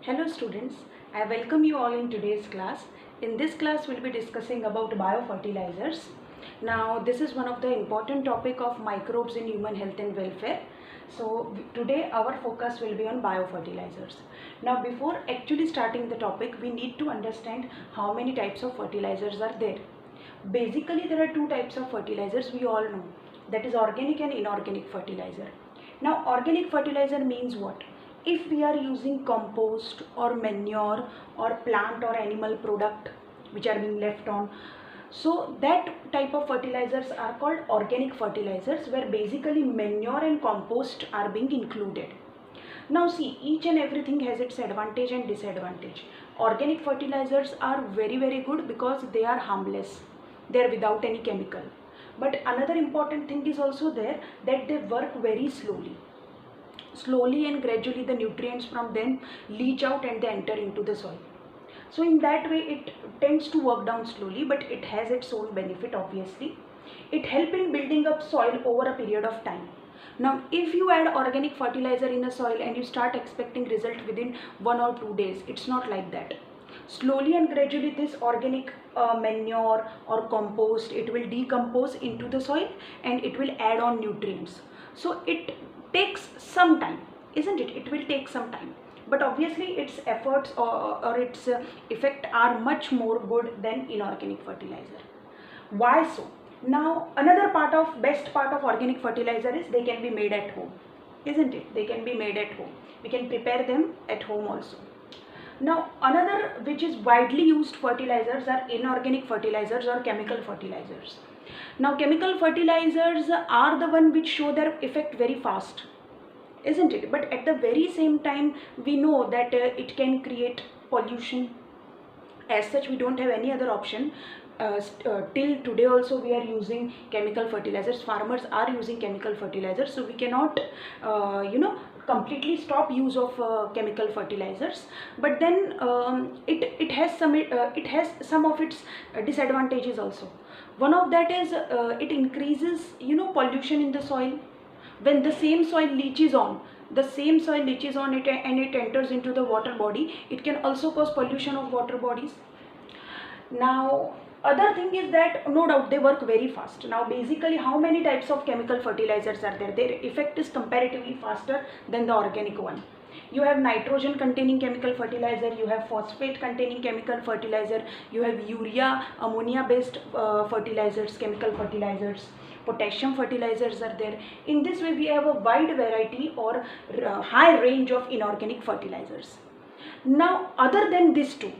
Hello students, I welcome you all in today's class. In this class we'll be discussing about biofertilizers. Now this is one of the important topic of microbes in human health and welfare. So today our focus will be on biofertilizers. Now before actually starting the topic, we need to understand how many types of fertilizers are there. Basically there are two types of fertilizers we all know, that is organic and inorganic fertilizer. Now organic fertilizer means what? If we are using compost or manure or plant or animal product which are being left on, so that type of fertilizers are called organic fertilizers, where basically manure and compost are being included. Now see, each and everything has its advantage and disadvantage. Organic fertilizers are very good because they are harmless, they are without any chemical. But another important thing is also there, that they work very slowly and gradually the nutrients from them leach out and they enter into the soil. So in that way it tends to work down slowly, but it has its own benefit obviously. It helps in building up soil over a period of time. Now if you add organic fertilizer in a soil and you start expecting result within 1 or 2 days, it's not like that. Slowly and gradually this organic manure or compost, it will decompose into the soil and it will add on nutrients. So it takes some time, isn't it? It will take some time, but obviously its efforts or its effect are much more good than inorganic fertilizer. Why so? Now another best part of organic fertilizer is they can be made at home, isn't it? They can be made at home. We can prepare them at home also. Now another which is widely used fertilizers are inorganic fertilizers or chemical fertilizers. Now chemical fertilizers are the one which show their effect very fast, isn't it? But at the very same time we know that it can create pollution. As such we don't have any other option. Till today also we are using chemical fertilizers. Farmers are using chemical fertilizers, so we cannot completely stop use of chemical fertilizers. But then it has some of its disadvantages also. One of that is it increases pollution in the soil. When the same soil leaches on it and it enters into the water body, it can also cause pollution of water bodies. Now other thing is that no doubt they work very fast. Now basically how many types of chemical fertilizers are there? Their effect is comparatively faster than the organic one. You have nitrogen containing chemical fertilizer, you have phosphate containing chemical fertilizer, you have urea, ammonia based fertilizers, chemical fertilizers, potassium fertilizers are there. In this way we have a wide variety or high range of inorganic fertilizers. Now other than these two,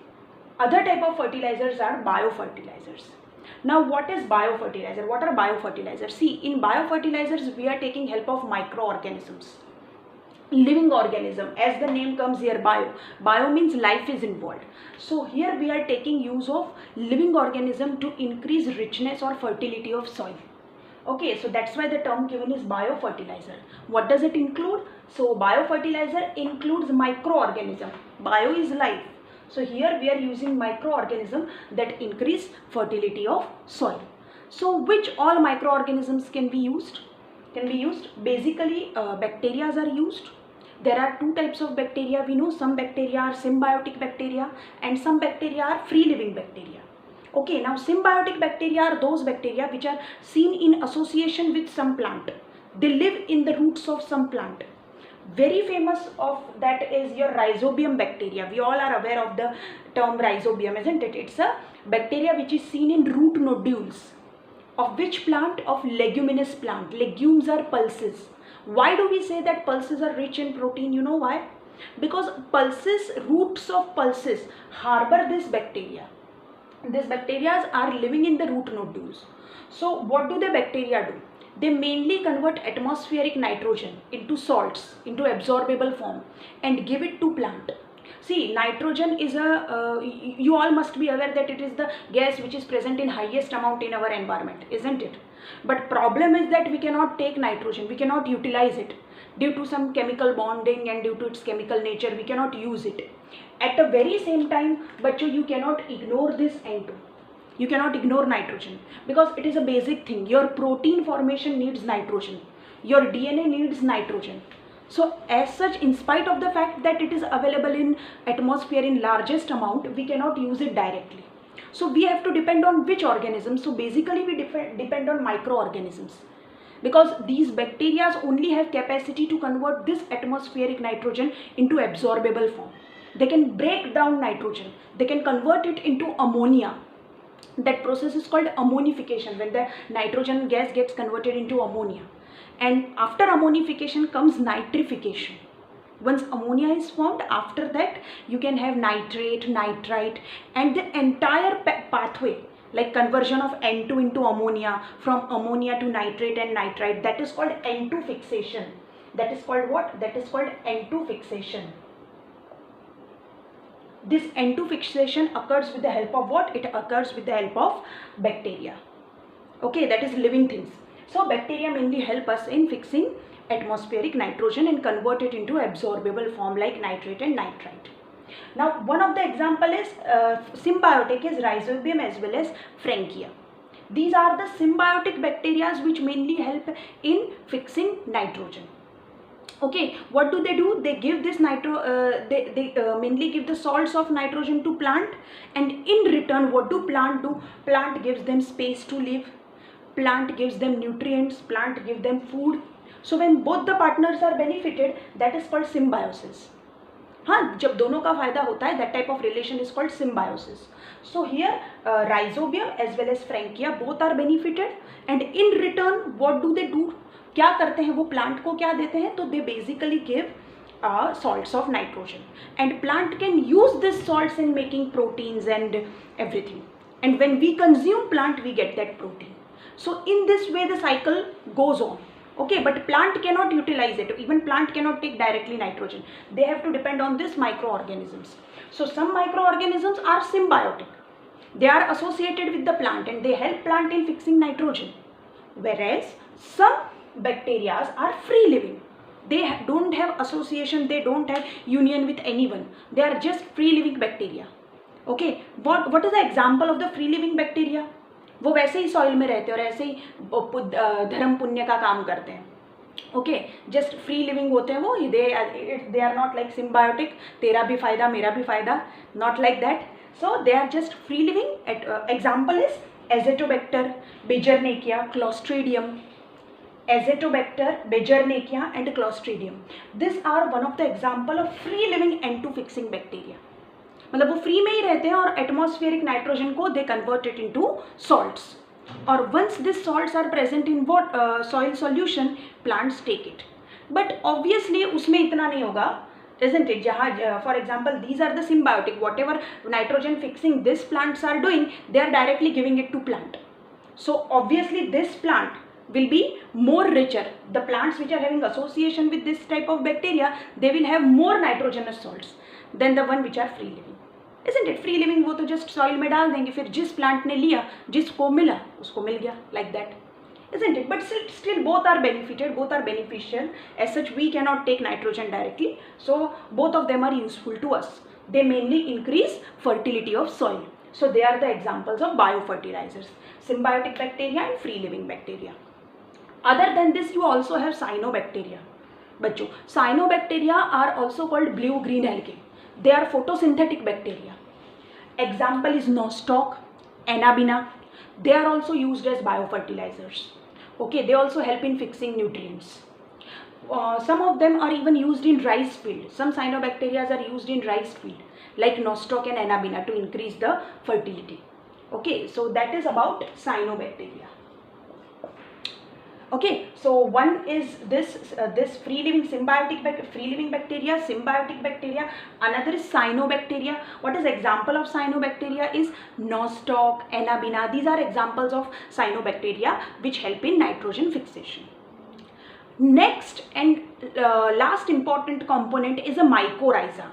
other type of fertilizers are biofertilizers. Now what is biofertilizer? What are biofertilizers? See, in biofertilizers we are taking help of microorganisms, living organism. As the name comes here, bio means life is involved. So here we are taking use of living organism to increase richness or fertility of soil. Okay, so that's why the term given is biofertilizer. What does it include? So biofertilizer includes microorganism. Bio is life. So here we are using microorganism that increase fertility of soil. So which all microorganisms can be used? Basically bacteria are used. There are two types of bacteria. We know some bacteria are symbiotic bacteria and some bacteria are free living bacteria. Okay, now symbiotic bacteria are those bacteria which are seen in association with some plant. They live in the roots of some plant. Very famous of that is your rhizobium bacteria. We all are aware of the term rhizobium, isn't it? It's a bacteria which is seen in root nodules. Of which plant? Of leguminous plant. Legumes are pulses. Why do we say that pulses are rich in protein? You know why? Because roots of pulses harbor this bacteria. These bacteria are living in the root nodules. So what do the bacteria do? They mainly convert atmospheric nitrogen into salts, into absorbable form, and give it to plant. See, nitrogen is you all must be aware that it is the gas which is present in highest amount in our environment, isn't it? But problem is that we cannot take nitrogen, we cannot utilize it. Due to some chemical bonding and due to its chemical nature, we cannot use it. At the very same time, but you cannot ignore this N2. You cannot ignore nitrogen because it is a basic thing. Your protein formation needs nitrogen. Your DNA needs nitrogen. So as such, in spite of the fact that it is available in atmosphere in largest amount, we cannot use it directly. So we have to depend on which organisms? So basically we depend on microorganisms, because these bacteria only have capacity to convert this atmospheric nitrogen into absorbable form. They can break down nitrogen, they can convert it into ammonia. That process is called ammonification, when the nitrogen gas gets converted into ammonia. And after ammonification comes nitrification. Once ammonia is formed, after that you can have nitrate, nitrite, and the entire pathway, like conversion of N2 into ammonia, from ammonia to nitrate and nitrite, that is called N2 fixation. That is called what? That is called N2 fixation. This N2 fixation occurs with the help of what? It occurs with the help of bacteria. Okay, that is living things. So bacteria mainly help us in fixing atmospheric nitrogen and convert it into absorbable form like nitrate and nitrite. Now one of the example is symbiotic is Rhizobium as well as Frankia. These are the symbiotic bacteria which mainly help in fixing nitrogen. Okay, what do? They give this they mainly give the salts of nitrogen to plant, and in return what do? Plant gives them space to live, plant gives them nutrients, plant gives them food. So when both the partners are benefited, that is called symbiosis. हाँ, जब दोनों का फायदा होता है, that type of relation is called symbiosis. So here Rhizobium as well as Frankia both are benefited, and in return what do? क्या करते हैं वो? प्लांट को क्या देते हैं? तो they basically give salts of nitrogen, and plant can use this salts in making proteins and everything, and when we consume plant we get that protein. So in this way the cycle goes on. Okay, but plant cannot utilize it. Even plant cannot take directly nitrogen. They have to depend on this microorganisms. So some microorganisms are symbiotic. They are associated with the plant and they help plant in fixing nitrogen. Whereas some bacteria are free living. They don't have association, they don't have union with anyone. They are just free living bacteria. Okay, what is the example of the free living bacteria? वो वैसे ही soil में रहते हैं और ऐसे ही धर्म पुण्य का काम करते हैं. ओके, जस्ट फ्री लिविंग होते हैं वो. They are not like symbiotic, तेरा भी फायदा मेरा भी फायदा, not like that. So they are just free living. Example is Azotobacter, Beijerinckia, Clostridium. Azotobacter, Beijerinckia and Clostridium, this are one of the example of free living N2 fixing bacteria. मतलब वो free में ही रहते हैं और atmospheric nitrogen को they convert it into salts, और once this salts are present in what soil solution, plants take it. But obviously उसमें इतना नहीं होगा, isn't it? जहाँ for example these are the symbiotic, whatever nitrogen fixing this plants are doing, they are directly giving it to plant. So obviously this plant will be more richer. The plants which are having association with this type of bacteria, they will have more nitrogenous salts than the one which are free living. Isn't it? Free living वो तो just soil में डाल देंगे, फिर जिस plant ने लिया, जिसको मिला उसको मिल गया, like that. Isn't it? But still both are benefited, both are beneficial. As such we cannot take nitrogen directly, so both of them are useful to us. They mainly increase fertility of soil. So they are the examples of biofertilizers, symbiotic bacteria and free living bacteria. Other than this you also have cyanobacteria. बच्चों, cyanobacteria are also called blue-green algae. They are photosynthetic bacteria. Example is nostoc, anabina. They are also used as biofertilizers. Okay, they also help in fixing nutrients. Some of them are even used in rice field. Some cyanobacteria are used in rice field, like nostoc and anabina, to increase the fertility. Okay, so that is about cyanobacteria. Okay, so one is this free living bacteria, symbiotic bacteria. Another is cyanobacteria. What is example of cyanobacteria is nostoc, anabina. These are examples of cyanobacteria which help in nitrogen fixation. Next and last important component is a mycorrhiza.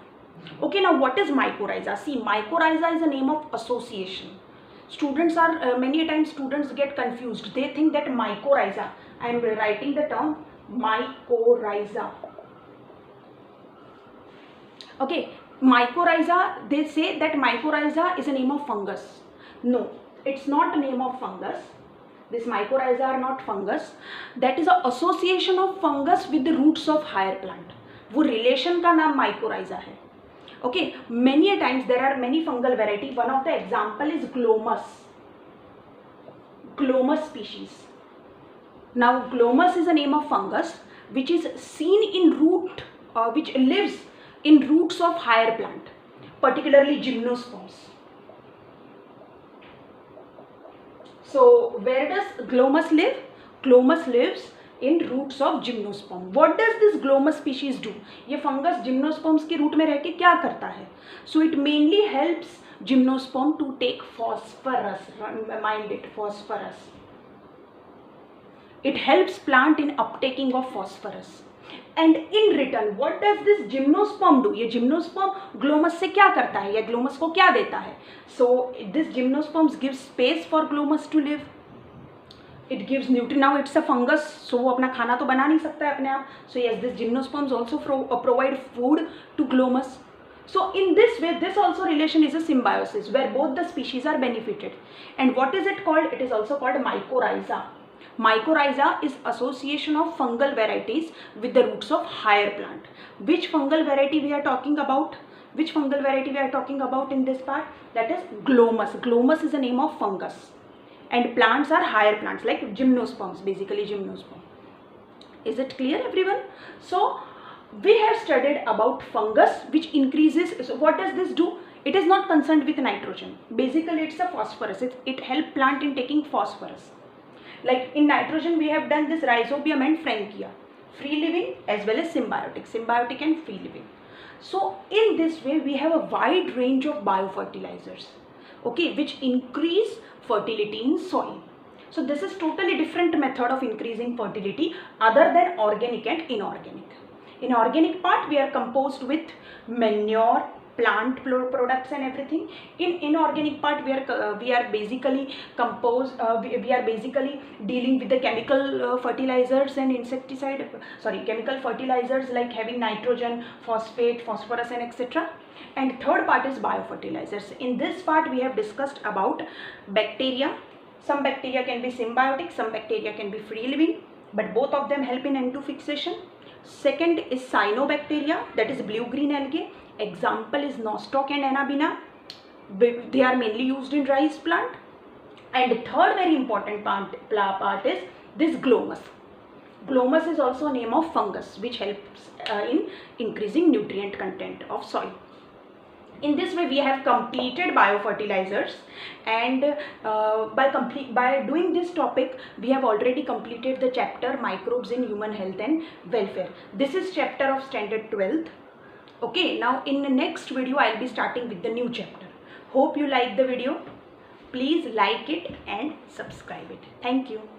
Okay, now what is mycorrhiza? See, mycorrhiza is a name of association. Students are many times students get confused. They think that mycorrhiza, I am writing the term mycorrhiza. Okay, mycorrhiza, they say that mycorrhiza is a name of fungus. No, it's not a name of fungus. This mycorrhiza are not fungus. That is a association of fungus with the roots of higher plant. वो relation का नाम mycorrhiza है. Okay, many a times there are many fungal variety. One of the example is glomus species. Now glomus is a name of fungus which is seen in root, which lives in roots of higher plant, particularly gymnosperms. So where does glomus live? Glomus lives in roots of gymnosperm. What does this glomus species do? ये fungus gymnosperms के root में रह के क्या करता है? So it mainly helps gymnosperm to take phosphorus. Mind it, phosphorus. It helps plant in uptaking of phosphorus. And in return, what does this gymnosperm do? ये gymnosperm glomus से क्या करता है या glomus को क्या देता है? So this gymnosperms gives space for glomus to live. It gives nutrient. Now it's a fungus, so वो अपना खाना तो बना नहीं सकता है अपने आप. So yes, this gymnosperms also provide food to glomus. So in this way, this also relation is a symbiosis where both the species are benefited. And what is it called? It is also called mycorrhiza. Mycorrhiza is association of fungal varieties with the roots of higher plant. Which fungal variety we are talking about? Which fungal variety we are talking about in this part? That is glomus. Glomus is a name of fungus. And plants are higher plants like gymnosperms, basically gymnosperm. Is it clear, everyone? So we have studied about fungus which increases. So what does this do? It is not concerned with nitrogen. Basically it's a phosphorus. It helps plant in taking phosphorus. Like in nitrogen we have done this rhizobium and frankia, free living as well as symbiotic and free living. So in this way we have a wide range of biofertilizers, okay, which increase fertility in soil. So this is totally different method of increasing fertility other than organic and inorganic. In organic part we are composed with manure, plant products and everything. In inorganic part we are basically dealing with the chemical fertilizers and chemical fertilizers like having nitrogen, phosphate, phosphorus and etc. And third part is biofertilizers. In this part we have discussed about bacteria. Some bacteria can be symbiotic, some bacteria can be free living, but both of them help in N2 fixation. Second is cyanobacteria, that is blue-green algae. Example is nostoc and anabina. They are mainly used in rice plant. And the third very important part is this glomus. Glomus is also a name of fungus which helps in increasing nutrient content of soil. In this way we have completed biofertilizers, and by doing this topic we have already completed the chapter microbes in human health and welfare. This is chapter of standard 12th. Okay, now in the next video I will be starting with the new chapter. Hope you like the video. Please like it and subscribe it. Thank you.